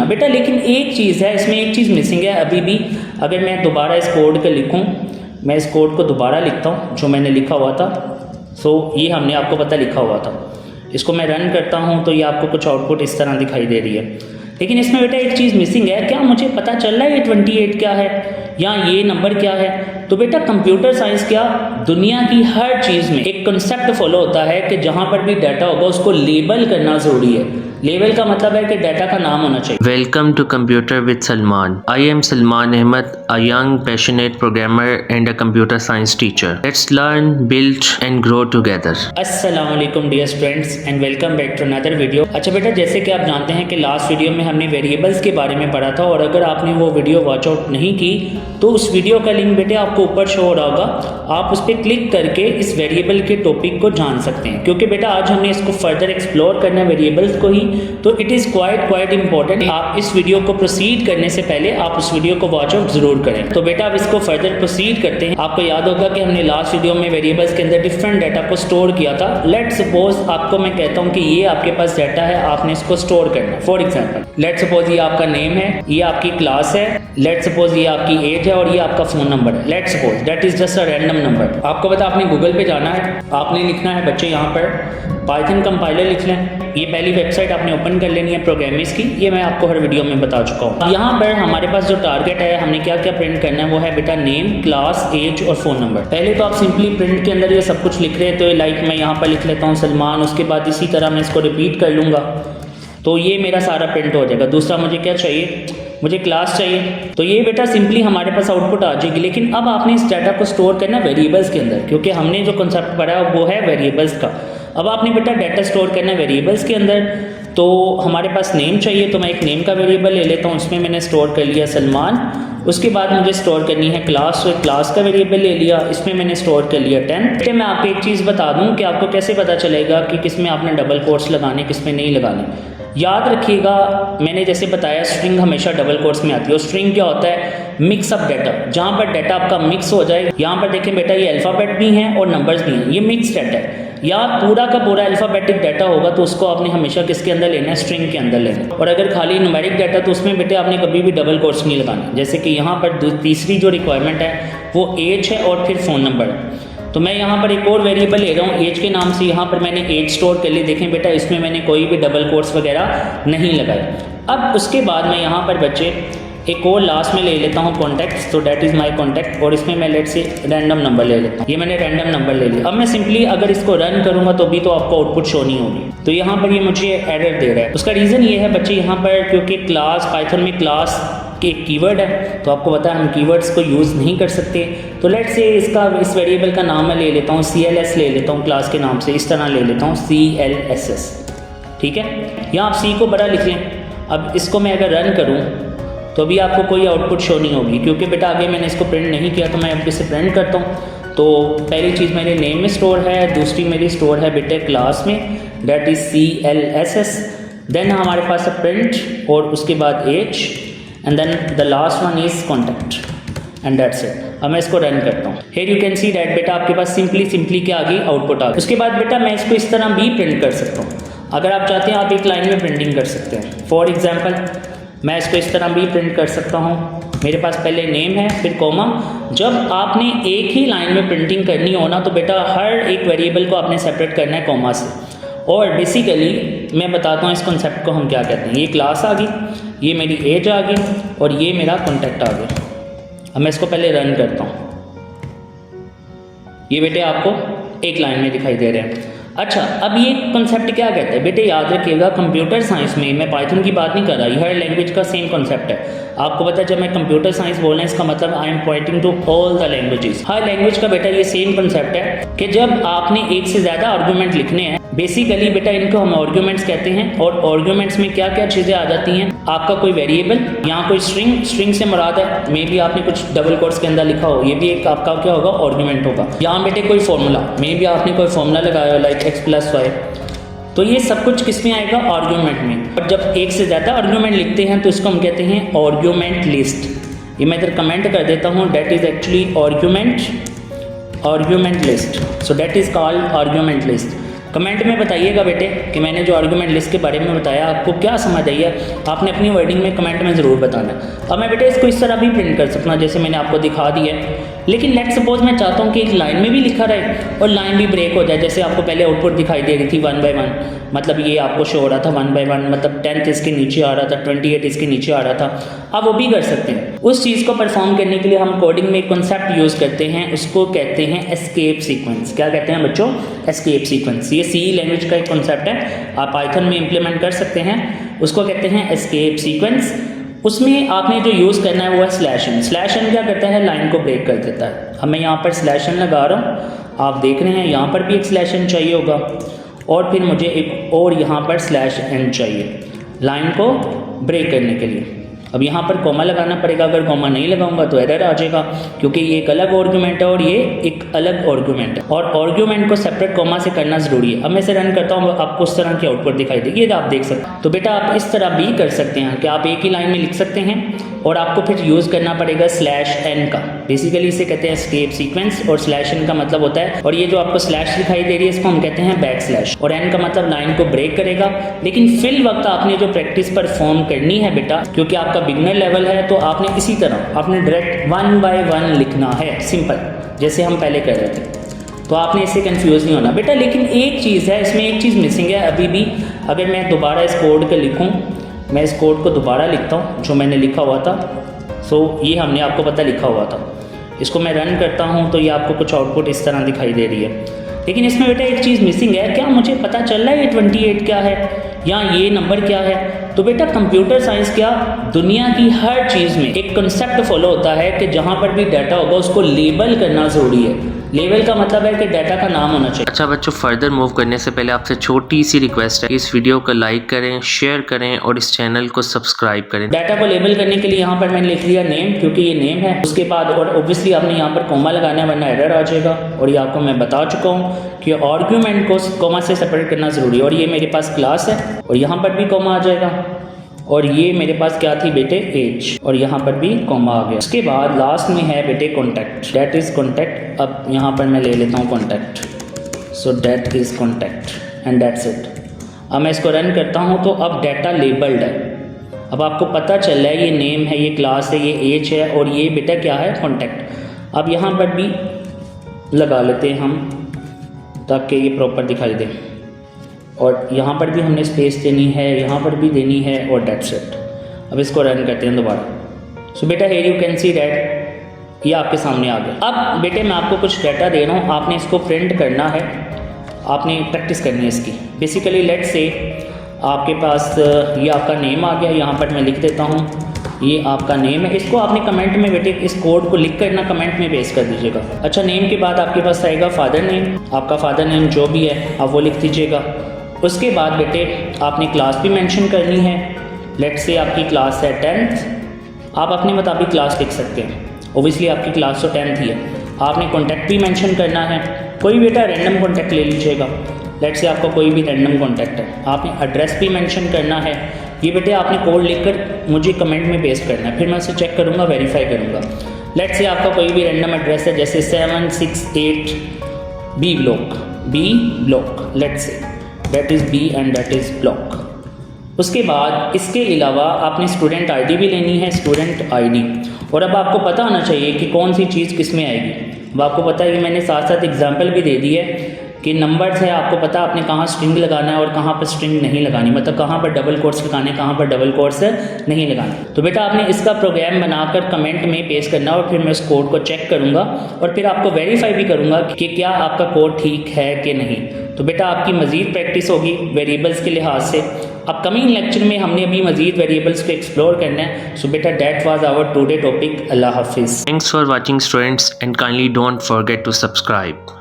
ना बेटा, लेकिन एक चीज़ है इसमें, एक चीज़ मिसिंग है अभी भी। अगर मैं दोबारा इस कोड को लिखूँ, मैं इस कोड को दोबारा लिखता हूँ जो मैंने लिखा हुआ था। ये हमने आपको पता लिखा हुआ था। इसको मैं रन करता हूँ तो ये आपको कुछ आउटपुट इस तरह दिखाई दे रही है। लेकिन इसमें बेटा एक चीज़ मिसिंग है। क्या मुझे पता चल रहा है ये 28 क्या है या ये नंबर क्या है? तो बेटा कंप्यूटर साइंस क्या, दुनिया की हर चीज़ में एक कंसेप्ट फॉलो होता है कि जहाँ पर भी डाटा होगा उसको लेबल करना ज़रूरी है। लेबल का मतलब है कि डाटा का नाम होना चाहिए। Welcome to Computer with Salman. I am Salman Ahmed, a young passionate programmer and a computer science teacher. Let's learn, build and grow together. अस्सलाम वालेकुम dear students and welcome back to another video. अच्छा बेटा, जैसे कि आप जानते हैं कि लास्ट वीडियो में हमने वेरिएबल्स के बारे में पढ़ा था, और अगर आपने वो वीडियो वॉच आउट नहीं की तो उस वीडियो का लिंक बेटे आपको ऊपर शो हो रहा होगा, आप उस पर क्लिक करके इस वेरिएबल के टॉपिक को जान सकते हैं। क्योंकि बेटा आज हमने इसको फर्दर एक्सप्लोर करना है वेरिएबल्स को ही, तो इट इज़ क्वाइट इंपॉर्टेंट आप इस वीडियो को प्रोसीड करने से पहले आप उस वीडियो को वॉच आउट जरूर करें। तो बेटा अब इसको फर्दर प्रोसीड करते हैं। आपको याद होगा कि हमने लास्ट वीडियो में वेरिएबल्स के अंदर डिफरेंट डाटा को स्टोर किया था। लेट सपोज आपको मैं कहता हूँ कि ये आपके पास डाटा है, आपने इसको स्टोर करना है। फॉर एग्जाम्पल लेट सपोज ये आपका नेम है, ये आपकी क्लास है, लेट सपोज ये आपकी एज है और ये आपका फ़ोन नंबर है। Let suppose that is just a random number. आपको पता आपने गूगल पे जाना है, आपने लिखना है बच्चे यहाँ पर पाइथन कंपाइलर लिख लें। ये पहली वेबसाइट आपने ओपन कर लेनी है प्रोग्रामिंग्स की, ये मैं आपको हर वीडियो में बता चुका हूँ। यहाँ पर हमारे पास जो टारगेट है, हमने क्या क्या प्रिंट करना है वो है बेटा नेम, क्लास, एज और फ़ोन नंबर। पहले तो आप सिंपली प्रिंट के अंदर ये सब कुछ लिख रहे हैं, तो लाइक मैं यहाँ पर लिख लेता हूँ सलमान, उसके बाद इसी तरह मैं इसको रिपीट कर लूँगा तो ये मेरा सारा प्रिंट हो जाएगा। दूसरा मुझे क्या चाहिए, मुझे क्लास चाहिए, तो ये बेटा सिंपली हमारे पास आउटपुट आ जाएगी। लेकिन अब आपने इस डाटा को स्टोर करना वेरिएबल्स के अंदर, क्योंकि हमने जो कंसेप्ट पढ़ा है वो है वेरिएबल्स का। अब आपने बेटा डाटा स्टोर करना है वेरिएबल्स के अंदर, तो हमारे पास नेम चाहिए, तो मैं एक नेम का वेरिएबल ले लेता हूँ, उसमें मैंने स्टोर कर लिया सलमान। उसके बाद मुझे स्टोर करनी है क्लास, तो क्लास का वेरिएबल ले लिया, इसमें मैंने स्टोर कर लिया 10। मैं आपको एक चीज़ बता दूं कि आपको कैसे पता चलेगा कि किस में आपने डबल कोट्स लगाने, किस में नहीं लगाने। याद रखिएगा मैंने जैसे बताया स्ट्रिंग हमेशा डबल कोट्स में आती है। और स्ट्रिंग क्या होता है, मिक्स अप डाटा, जहाँ पर डाटा आपका मिक्स हो जाए। यहाँ पर देखें बेटा ये अल्फ़ाबेट भी हैं और नंबर्स भी हैं, ये मिक्स डाटा है। या पूरा का पूरा अल्फ़ाबेटिक डाटा होगा तो उसको आपने हमेशा किसके अंदर लेना है, स्ट्रिंग के अंदर लेना है। और अगर खाली न्यूमेरिक डाटा तो उसमें बेटे आपने कभी भी डबल कोट्स नहीं लगाने। जैसे कि यहाँ पर तीसरी जो रिक्वायरमेंट है वो एज है और फिर फ़ोन नंबर है। तो मैं यहाँ पर एक और वेरिएबल ले रहा हूँ एज के नाम से, यहाँ पर मैंने एज स्टोर कर ली। देखें बेटा इसमें मैंने कोई भी डबल कोट्स वगैरह नहीं लगाए। अब उसके बाद मैं यहाँ पर बच्चे एक और लास्ट में ले लेता हूँ कॉन्टैक्ट, तो डैट इज़ माय कॉन्टैक्ट, और इसमें मैं लेट से रैंडम नंबर ले लेता हूँ। ये मैंने रैंडम नंबर ले लिया। अब मैं सिंपली अगर इसको रन करूँगा तो भी तो आपको आउटपुट शो नहीं होगी। तो यहाँ पर ये मुझे एरर दे रहा है। उसका रीज़न ये है बच्चे, यहाँ पर क्योंकि क्लास, पाइथन में क्लास के एक कीवर्ड है, तो आपको पता है हम कीवर्ड्स को यूज़ नहीं कर सकते। तो लेट से इस वेरिएबल का नाम मैं ले लेता हूँ CLS ले लेता हूँ, क्लास के नाम से इस तरह ले लेता हूँ CLSS। ठीक है, यहाँ आप C को बड़ा लिख लें। अब इसको मैं अगर रन करूँ तो अभी आपको कोई आउटपुट शो नहीं होगी, क्योंकि बेटा आगे मैंने इसको प्रिंट नहीं किया। तो मैं अब इसे प्रिंट करता हूँ। तो पहली चीज़ मेरे नेम में स्टोर है, दूसरी मेरी स्टोर है बेटे क्लास में, डैट इज़ CLSS। देन हमारे पास है प्रिंट और उसके बाद age, and then the last one is contact, and that's it. अब मैं इसको रन करता हूँ। Here you can see that बेटा आपके पास सिंपली क्या आ गई, आउटपुट आ गई। उसके बाद बेटा मैं इसको इस तरह भी प्रिंट कर सकता हूँ। अगर आप चाहते हैं आप एक लाइन में प्रिंटिंग कर सकते हैं। फॉर एग्जाम्पल मैं इसको इस तरह भी प्रिंट कर सकता हूँ। मेरे पास पहले नेम है फिर कॉमा। जब आपने एक ही लाइन में प्रिंटिंग करनी हो ना तो बेटा हर एक वेरिएबल को आपने सेपरेट करना है कॉमा से। और बेसिकली मैं बताता हूँ इस कॉन्सेप्ट को हम क्या कहते हैं। ये क्लास आ गई, ये मेरी एज आ गई और ये मेरा कॉन्टैक्ट आ गया। अब मैं इसको पहले रन करता हूँ। ये बेटे आपको एक लाइन में दिखाई दे रहे हैं। अच्छा, अब ये कॉन्सेप्ट क्या कहता है बेटे, याद रखिएगा कंप्यूटर साइंस में, मैं पाइथन की बात नहीं कर रहा, ये हर लैंग्वेज का सेम कॉन्सेप्ट है। आपको पता है जब मैं कंप्यूटर साइंस बोल रहा हूँ इसका मतलब I am pointing to all the languages. हर लैंग्वेज का बेटा ये सेम कॉन्सेप्ट है कि जब आपने एक से ज़्यादा आर्गूमेंट लिखने हैं, बेसिकली बेटा इनको हम आर्गूमेंट्स कहते हैं। और आर्गूमेंट्स में क्या क्या चीज़ें आ जाती हैं, आपका कोई वेरिएबल, यहाँ कोई स्ट्रिंग से मुराद है, मे बी आपने कुछ डबल कोट्स के अंदर लिखा हो, ये भी एक आपका क्या होगा, आर्गूमेंट होगा। यहाँ बेटे कोई फॉर्मूला, मे बी आपने कोई फॉर्मूला लगाया हो लाइक x+y, तो ये सब कुछ किस में आएगा, आर्गूमेंट में। और जब एक से ज़्यादा आर्गूमेंट लिखते हैं तो इसको हम कहते हैं आर्गूमेंट लिस्ट। ये मैं इधर कमेंट कर देता हूँ, that is actually argument list, so that is called argument list. Comment में बताइएगा बेटे कि मैंने जो आर्गूमेंट लिस्ट के बारे में बताया आपको क्या समझ आई है। आपने अपनी वर्डिंग में कमेंट में ज़रूर बताना है। अब मैं बेटे इसको इस तरह भी प्रिंट कर सकता हूँ जैसे मैंने आपको दिखा दिया है, लेकिन लेट सपोज मैं चाहता हूँ कि एक लाइन में भी लिखा रहे और लाइन भी ब्रेक हो जाए। जैसे आपको पहले आउटपुट दिखाई दे रही थी 1 by 1, मतलब ये आपको शो हो रहा था 1 by 1, मतलब 10th इसके नीचे आ रहा था, 28 इसके नीचे आ रहा था। आप वो भी कर सकते हैं। उस चीज़ को परफॉर्म करने के लिए हम कोडिंग में एक कॉन्सेप्ट यूज़ करते हैं, उसको कहते हैं एस्केप सीक्वेंस। क्या कहते हैं बच्चों? Escape sequence. ये सी लैंग्वेज का एक कॉन्सेप्ट है, आप पाइथन में इम्प्लीमेंट कर सकते हैं। उसको कहते हैं एस्केप सीक्वेंस। उसमें आपने जो यूज़ करना है वो है /n। /n क्या करता है? लाइन को ब्रेक कर देता है। अब मैं यहाँ पर /n लगा रहा हूँ, आप देख रहे हैं यहाँ पर भी एक /n चाहिए होगा और फिर मुझे एक और यहाँ पर /n चाहिए लाइन को ब्रेक करने के लिए। अब यहाँ पर कॉमा लगाना पड़ेगा, अगर कॉमा नहीं लगाऊंगा तो एरर आ जाएगा, क्योंकि ये एक अलग आर्गूमेंट है और ये एक अलग आर्गूमेंट है और आर्गूमेंट को सेपरेट कॉमा से करना ज़रूरी है। अब मैं इसे रन करता हूँ, आपको उस तरह की आउटपुट दिखाई देगी, ये आप देख सकते हैं। तो बेटा आप इस तरह भी कर सकते हैं कि आप एक ही लाइन में लिख सकते हैं और आपको फिर यूज़ करना पड़ेगा /n का। बेसिकली इसे कहते हैं एस्केप सीक्वेंस और /n का मतलब होता है, और ये जो आपको स्लैश दिखाई दे रही है इसको हम कहते हैं बैकस्लैश, और n का मतलब लाइन को ब्रेक करेगा। लेकिन फिल वक्त आपने जो प्रैक्टिस परफॉर्म करनी है बेटा, क्योंकि आपका बिगनर लेवल है, तो आपने इसी तरह आपने डायरेक्ट 1 by 1 लिखना है, सिंपल, जैसे हम पहले कर रहे थे। तो आपने इससे कंफ्यूज नहीं होना बेटा। लेकिन एक चीज़ है, इसमें एक चीज़ मिसिंग है अभी भी। अगर मैं दोबारा इस कोड को लिखूँ, मैं इस कोड को दोबारा लिखता हूँ जो मैंने लिखा हुआ था। सो ये हमने आपको पता लिखा हुआ था, इसको मैं रन करता हूँ तो ये आपको कुछ आउटपुट इस तरह दिखाई दे रही है। लेकिन इसमें बेटा एक चीज़ मिसिंग है। क्या मुझे पता चल रहा है ये 28 क्या है या ये नंबर क्या है? तो बेटा कंप्यूटर साइंस क्या, दुनिया की हर चीज़ में एक कंसेप्ट फॉलो होता है कि जहाँ पर भी डाटा होगा उसको लेबल करना ज़रूरी है। लेबल का मतलब है कि डाटा का नाम होना चाहिए। अच्छा बच्चों, फर्दर मूव करने से पहले आपसे छोटी सी रिक्वेस्ट है, इस वीडियो को लाइक करें, शेयर करें और इस चैनल को सब्सक्राइब करें। डाटा को लेबल करने के लिए यहाँ पर मैंने लिख दिया नेम, क्योंकि ये नेम है। उसके बाद और ऑब्वियसली आपने यहाँ पर कॉमा लगाना है वरना एरर आ जाएगा, और ये आपको मैं बता चुका हूँ कि आर्गूमेंट को कॉमा से सेपरेट करना ज़रूरी है। और ये मेरे पास क्लास है और यहाँ पर भी कॉमा आ जाएगा, और ये मेरे पास क्या थी बेटे? एज, और यहाँ पर भी कॉमा आ गया। उसके बाद लास्ट में है बेटे कॉन्टैक्ट, दैट इज़ कॉन्टैक्ट। अब यहाँ पर मैं ले लेता हूँ contact, so that is contact and that's it. अब मैं इसको रन करता हूँ तो अब डाटा लेबल्ड है। अब आपको पता चल रहा है ये नेम है, ये क्लास है, ये एज है और ये बेटा क्या है? कॉन्टैक्ट। अब यहाँ पर भी लगा लेते हैं हम ताकि ये प्रॉपर दिखाई दे, और यहाँ पर भी हमने स्पेस देनी है, यहाँ पर भी देनी है, और दैट्स इट। अब इसको रन करते हैं दोबारा। सो बेटा here you can see that ये आपके सामने आ गया। अब बेटे मैं आपको कुछ डाटा दे रहा हूँ, आपने इसको प्रिंट करना है, आपने प्रैक्टिस करनी है इसकी। बेसिकली लेट्स से आपके पास ये आपका नेम आ गया, यहाँ पर मैं लिख देता हूँ ये आपका नेम है। इसको आपने कमेंट में बेटे इस कोड को लिख कर ना कमेंट में पेस्ट कर दीजिएगा। अच्छा, नेम के बाद आपके पास आएगा फादर नेम, आपका फादर नेम जो भी है आप वो लिख दीजिएगा। उसके बाद बेटे आपने क्लास भी मेंशन करनी है। लेट्स से आपकी क्लास है 10th, आप अपने मुताबिक क्लास लिख सकते हैं, ओबियसली आपकी क्लास तो 10th ही है। आपने कॉन्टैक्ट भी मेंशन करना है, कोई बेटा रैंडम कॉन्टैक्ट ले लीजिएगा। लेट्स से आपका कोई भी रैंडम कॉन्टैक्ट है। आपने एड्रेस भी मेंशन करना है। ये बेटे आपने कोड लिखकर मुझे कमेंट में पेस्ट करना है, फिर मैं उसे चेक करूँगा, वेरीफाई करूँगा। लेट्स से आपका कोई भी रैंडम एड्रेस है, जैसे 768 B block, let's say that is B and that is block. उसके बाद इसके अलावा आपने स्टूडेंट आईडी भी लेनी है, स्टूडेंट आईडी। और अब आपको पता होना चाहिए कि कौन सी चीज़ किस में आएगी। अब आपको पता है कि मैंने साथ साथ एग्जांपल भी दे दी है कि नंबर्स है, आपको पता आपने कहाँ स्ट्रिंग लगाना है और कहाँ पर स्ट्रिंग नहीं लगानी, मतलब कहाँ पर डबल कोट्स लगाने, कहाँ पर डबल कोट्स नहीं लगाने। तो बेटा आपने इसका प्रोग्राम बनाकर कमेंट में पेश करना और फिर मैं उस कोड को चेक करूँगा और फिर आपको वेरीफाई भी करूँगा कि क्या आपका कोड ठीक है कि नहीं। तो बेटा आपकी मज़ीद प्रैक्टिस होगी वेरिएबल्स के लिहाज से। अपकमिंग लेक्चर में हमने अभी मज़ीद वेरिएबल्स को एक्सप्लोर करना है। सो बेटा that was our today topic. अल्लाह हाफिज़। Thanks for watching students and kindly don't forget to subscribe.